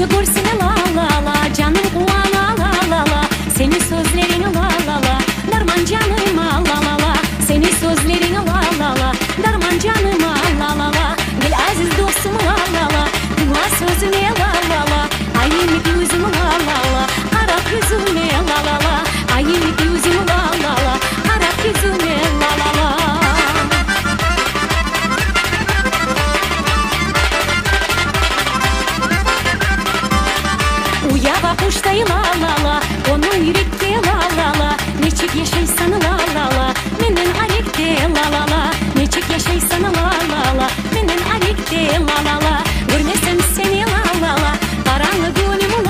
görsün la la la, canım kulağına la la la, senin sözlerin la la la, derman canıma la la la, senin sözlerin la la la, derman canıma la la la, gel aziz dostum la la la, dinle sözüne la la la, ayını gözüm la la la, Arap yüzüne la la la, ayını gözüm la la la, Arap yüzüne la la la. Uyaba kuştayı la la la, onun yürekte la la la, neçik yaşaysan la la la, menden alikte la la la, neçik yaşaysan la la la, menden alikte la la la, görmesem seni la la la, karanlık gönlüm